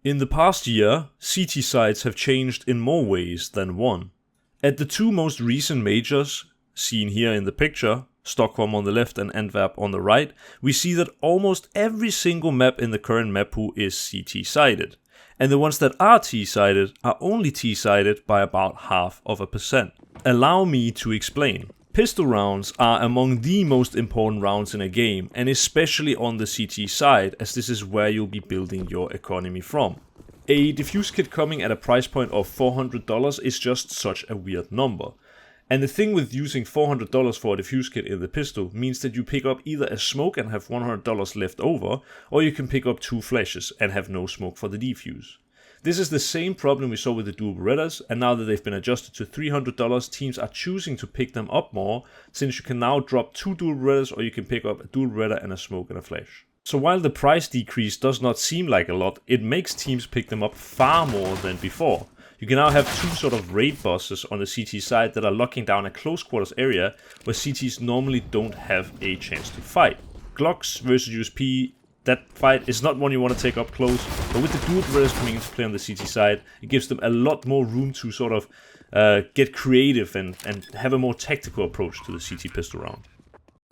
In the past year, CT sites have changed in more ways than one. At the two most recent majors, seen here in the picture, Stockholm on the left and Antwerp on the right, we see that almost every single map in the current map pool is CT sided. And the ones that are T sided are only T sided by about 0.5%. Allow me to explain. Pistol rounds are among the most important rounds in a game, and especially on the CT side, as this is where you'll be building your economy from. A defuse kit coming at a price point of $400 is just such a weird number. And the thing with using $400 for a defuse kit in the pistol means that you pick up either a smoke and have $100 left over, or you can pick up 2 flashes and have no smoke for the defuse. This is the same problem we saw with the dual Berettas, and now that they've been adjusted to $300, teams are choosing to pick them up more, since you can now drop 2 dual Berettas or you can pick up a dual Beretta and a smoke and a flash. So while the price decrease does not seem like a lot, it makes teams pick them up far more than before. You can now have 2 sort of raid bosses on the CT side that are locking down a close quarters area where CTs normally don't have a chance to fight. Glocks versus USP, that fight is not one you want to take up close, but with the dual Berettas coming into play on the CT side, it gives them a lot more room to sort of get creative and have a more tactical approach to the CT pistol round.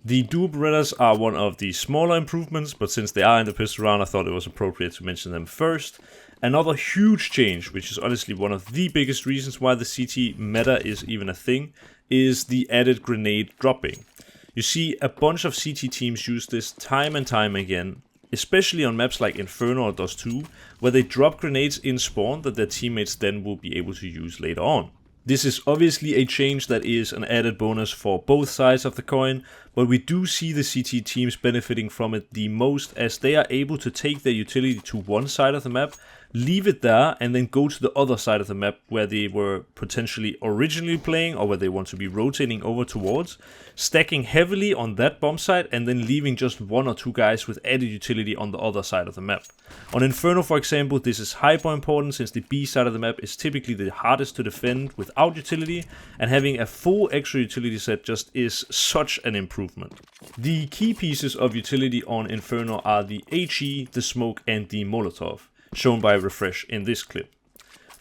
The dual Berettas are one of the smaller improvements, but since they are in the pistol round, I thought it was appropriate to mention them first. Another huge change, which is honestly one of the biggest reasons why the CT meta is even a thing, is the added grenade dropping. You see a bunch of CT teams use this time and time again, especially on maps like Inferno or Dust 2, where they drop grenades in spawn that their teammates then will be able to use later on. This is obviously a change that is an added bonus for both sides of the coin, but we do see the CT teams benefiting from it the most, as they are able to take their utility to one side of the map, leave it there, and then go to the other side of the map where they were potentially originally playing or where they want to be rotating over towards, stacking heavily on that bomb site and then leaving just 1 or 2 guys with added utility on the other side of the map. On Inferno, for example, this is hyper important since the B side of the map is typically the hardest to defend without utility, and having a full extra utility set just is such an improvement. The key pieces of utility on Inferno are the HE, the smoke and the Molotov, shown by Refresh in this clip.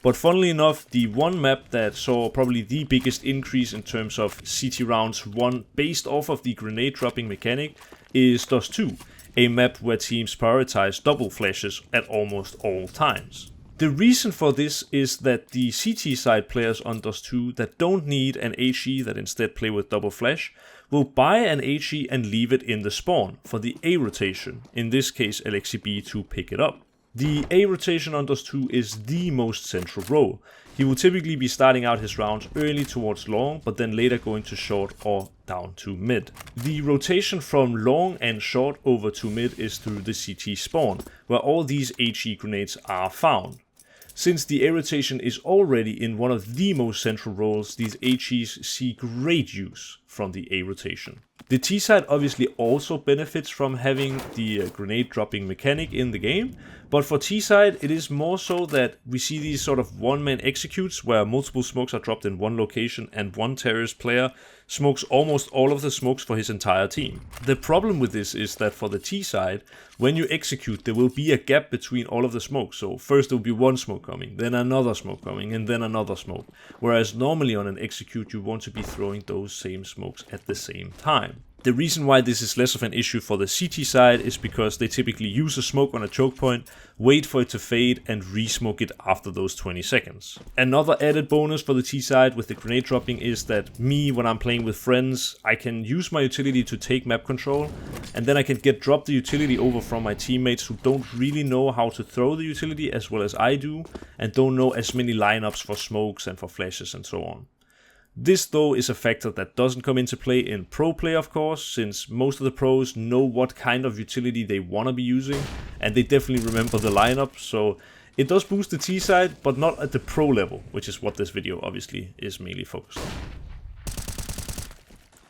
But funnily enough, the one map that saw probably the biggest increase in terms of CT rounds won based off of the grenade dropping mechanic is Dust 2, a map where teams prioritize double flashes at almost all times. The reason for this is that the CT side players on Dust 2 that don't need an HE, that instead play with double flash, will buy an HE and leave it in the spawn for the A rotation, in this case LXCB, to pick it up. The A rotation on Dust 2 is the most central role. He will typically be starting out his rounds early towards long, but then later going to short or down to mid. The rotation from long and short over to mid is through the CT spawn, where all these HE grenades are found. Since the A rotation is already in one of the most central roles, these HEs see great use from the A rotation. The T side obviously also benefits from having the grenade dropping mechanic in the game, but for T side it is more so that we see these sort of one-man executes where multiple smokes are dropped in one location and one terrorist player smokes almost all of the smokes for his entire team. The problem with this is that for the T side, when you execute there will be a gap between all of the smokes, so first there will be one smoke coming, then another smoke coming, and then another smoke, whereas normally on an execute you want to be throwing those same smokes at the same time. The reason why this is less of an issue for the CT side is because they typically use a smoke on a choke point, wait for it to fade and re-smoke it after those 20 seconds. Another added bonus for the T side with the grenade dropping is that me, when I'm playing with friends, I can use my utility to take map control, and then I can drop the utility over from my teammates who don't really know how to throw the utility as well as I do, and don't know as many lineups for smokes and for flashes and so on. This though is a factor that doesn't come into play in pro play, of course, since most of the pros know what kind of utility they want to be using, and they definitely remember the lineup, so it does boost the T side, but not at the pro level, which is what this video obviously is mainly focused on.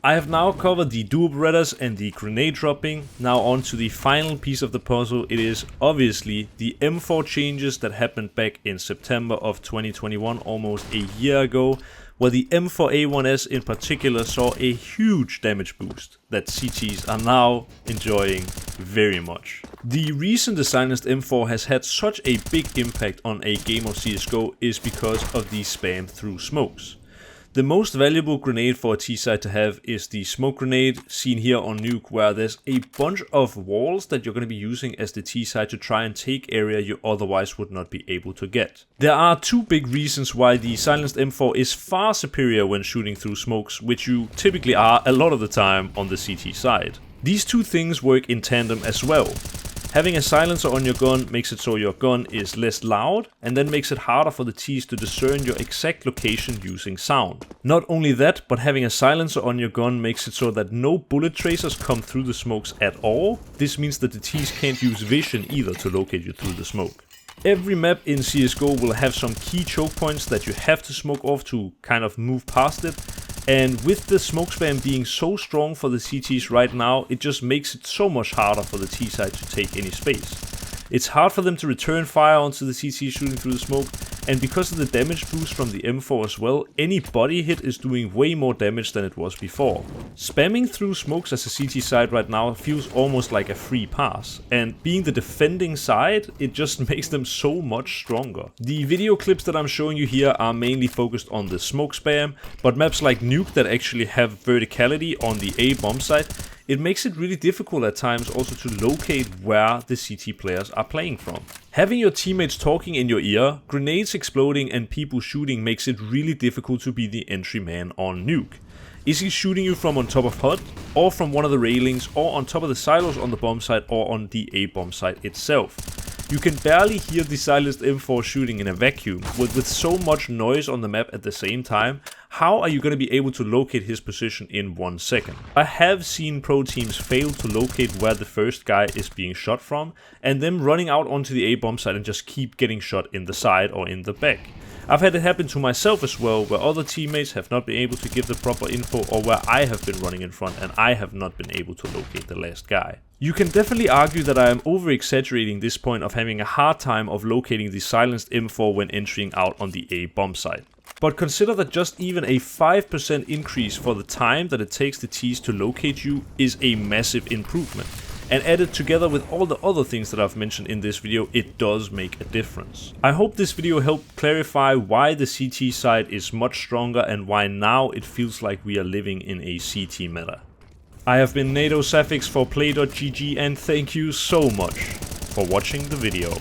I have now covered the dual berettas and the grenade dropping. Now on to the final piece of the puzzle. It is obviously the M4 changes that happened back in September of 2021, almost a year ago, where the M4A1S in particular saw a huge damage boost that CTs are now enjoying very much. The reason the silenced M4 has had such a big impact on a game of CSGO is because of the spam through smokes. The most valuable grenade for a T-side to have is the smoke grenade, seen here on Nuke, where there's a bunch of walls that you're going to be using as the T-side to try and take area you otherwise would not be able to get. There are two big reasons why the silenced M4 is far superior when shooting through smokes, which you typically are a lot of the time on the CT side. These two things work in tandem as well. Having a silencer on your gun makes it so your gun is less loud, and then makes it harder for the Ts to discern your exact location using sound. Not only that, but having a silencer on your gun makes it so that no bullet tracers come through the smokes at all. This means that the Ts can't use vision either to locate you through the smoke. Every map in CSGO will have some key choke points that you have to smoke off to kind of move past it. And with the smoke spam being so strong for the CTs right now, it just makes it so much harder for the T side to take any space. It's hard for them to return fire onto the CT shooting through the smoke, and because of the damage boost from the M4 as well, any body hit is doing way more damage than it was before. Spamming through smokes as a CT side right now feels almost like a free pass, and being the defending side, it just makes them so much stronger. The video clips that I'm showing you here are mainly focused on the smoke spam, but maps like Nuke that actually have verticality on the A bomb site, it makes it really difficult at times also to locate where the CT players are playing from. Having your teammates talking in your ear, grenades exploding and people shooting makes it really difficult to be the entry man on Nuke. Is he shooting you from on top of HUD, or from one of the railings, or on top of the silos on the bomb site, or on the A bomb site itself? You can barely hear the silenced M4 shooting in a vacuum. With so much noise on the map at the same time, how are you going to be able to locate his position in 1 second? I have seen pro teams fail to locate where the first guy is being shot from, and them running out onto the A bomb site and just keep getting shot in the side or in the back. I've had it happen to myself as well, where other teammates have not been able to give the proper info, or where I have been running in front and I have not been able to locate the last guy. You can definitely argue that I am over exaggerating this point of having a hard time of locating the silenced M4 when entering out on the A bomb site. But consider that just even a 5% increase for the time that it takes the Ts to locate you is a massive improvement. And added together with all the other things that I've mentioned in this video, it does make a difference. I hope this video helped clarify why the CT side is much stronger and why now it feels like we are living in a CT meta. I have been NaToSaphiX for Play.gg, and thank you so much for watching the video.